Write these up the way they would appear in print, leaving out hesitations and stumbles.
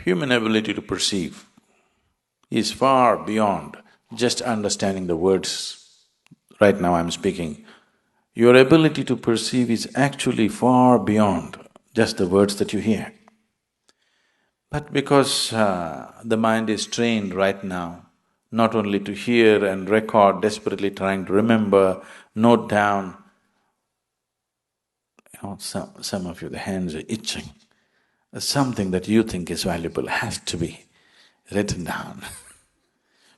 Human ability to perceive is far beyond just understanding the words. Right now I'm speaking. Your ability to perceive is actually far beyond just the words that you hear. But because the mind is trained right now, not only to hear and record, desperately trying to remember, note down, some of you, the hands are itching. Something that you think is valuable has to be written down.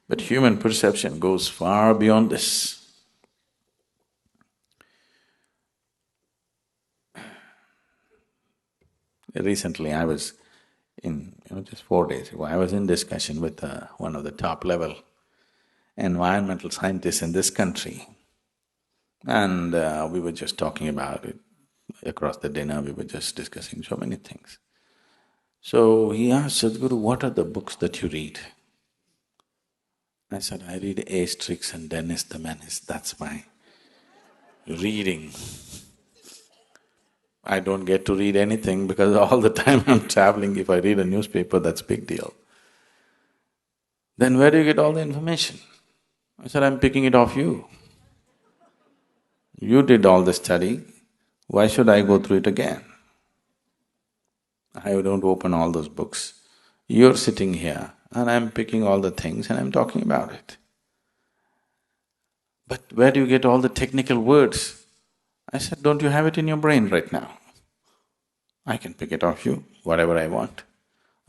But human perception goes far beyond this. Recently I was just 4 days ago, I was in discussion with one of the top-level environmental scientists in this country, and we were just talking about it. Across the dinner, we were just discussing so many things. So he asked, Sadhguru, what are the books that you read? I said, I read Asterix and Dennis the Menace, that's my reading. I don't get to read anything because all the time I'm traveling, if I read a newspaper, that's a big deal. Then where do you get all the information? I said, I'm picking it off you. You did all the study, why should I go through it again? I don't open all those books. You're sitting here and I'm picking all the things and I'm talking about it. But where do you get all the technical words? I said, don't you have it in your brain right now? I can pick it off you, whatever I want.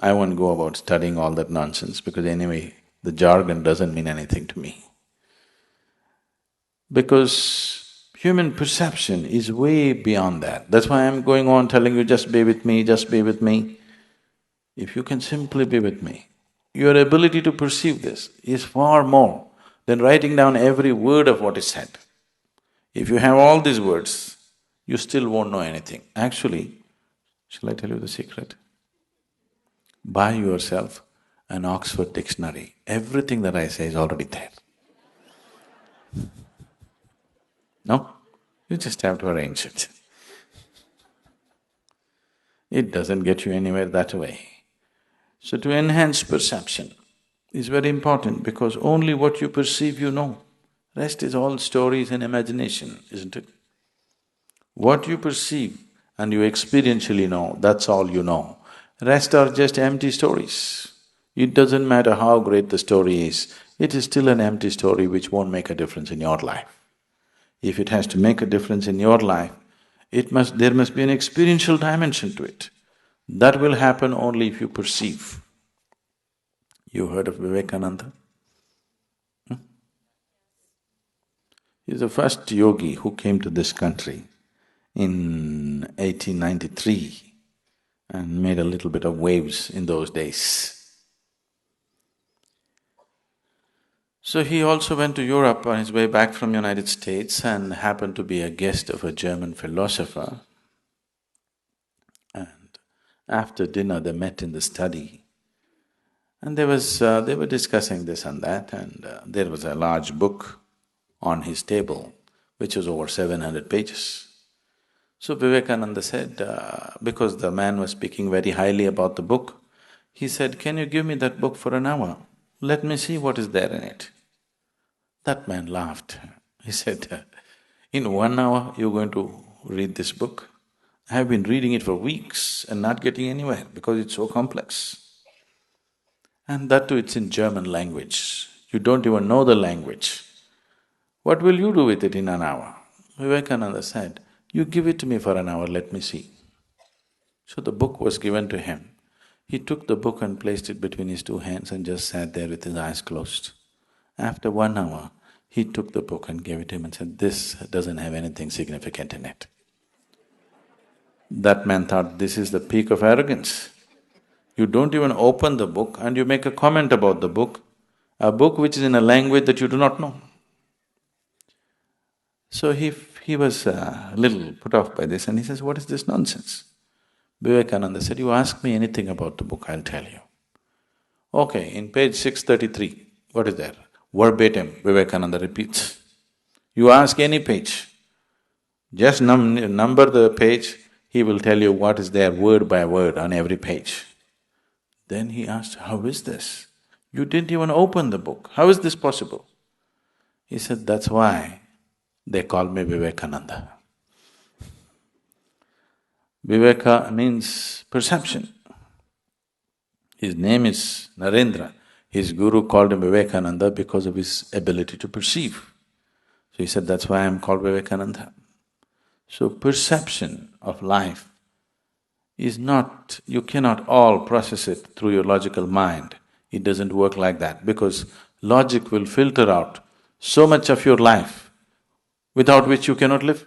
I won't go about studying all that nonsense because anyway, the jargon doesn't mean anything to me. Because human perception is way beyond that. That's why I'm going on telling you, just be with me, just be with me. If you can simply be with me, your ability to perceive this is far more than writing down every word of what is said. If you have all these words, you still won't know anything. Actually, shall I tell you the secret? Buy yourself an Oxford dictionary. Everything that I say is already there. No? You just have to arrange it. It doesn't get you anywhere that way. So to enhance perception is very important because only what you perceive you know. Rest is all stories and imagination, isn't it? What you perceive and you experientially know, that's all you know. Rest are just empty stories. It doesn't matter how great the story is, it is still an empty story which won't make a difference in your life. If it has to make a difference in your life, there must be an experiential dimension to it. That will happen only if you perceive. You heard of Vivekananda? He's the first yogi who came to this country in 1893 and made a little bit of waves in those days. So he also went to Europe on his way back from United States and happened to be a guest of a German philosopher. And after dinner they met in the study and they were discussing this and that, and there was a large book on his table which was over 700 pages. So Vivekananda said, because the man was speaking very highly about the book, he said, can you give me that book for an hour? Let me see what is there in it. That man laughed. He said, in 1 hour you're going to read this book? I have been reading it for weeks and not getting anywhere because it's so complex. And that too, it's in German language. You don't even know the language. What will you do with it in an hour? Vivekananda said, you give it to me for an hour, let me see. So the book was given to him. He took the book and placed it between his two hands and just sat there with his eyes closed. After 1 hour, he took the book and gave it to him and said, this doesn't have anything significant in it. That man thought, this is the peak of arrogance. You don't even open the book and you make a comment about the book, a book which is in a language that you do not know. So he was a little put off by this and he says, what is this nonsense? Vivekananda said, you ask me anything about the book, I'll tell you. Okay, in page 633, what is there? Verbatim, Vivekananda repeats. You ask any page, just number the page, he will tell you what is there word by word on every page. Then he asked, how is this? You didn't even open the book, how is this possible? He said, that's why they call me Vivekananda. Viveka means perception. His name is Narendra. His guru called him Vivekananda because of his ability to perceive. So he said, that's why I'm called Vivekananda. So perception of life is not… you cannot all process it through your logical mind. It doesn't work like that because logic will filter out so much of your life without which you cannot live.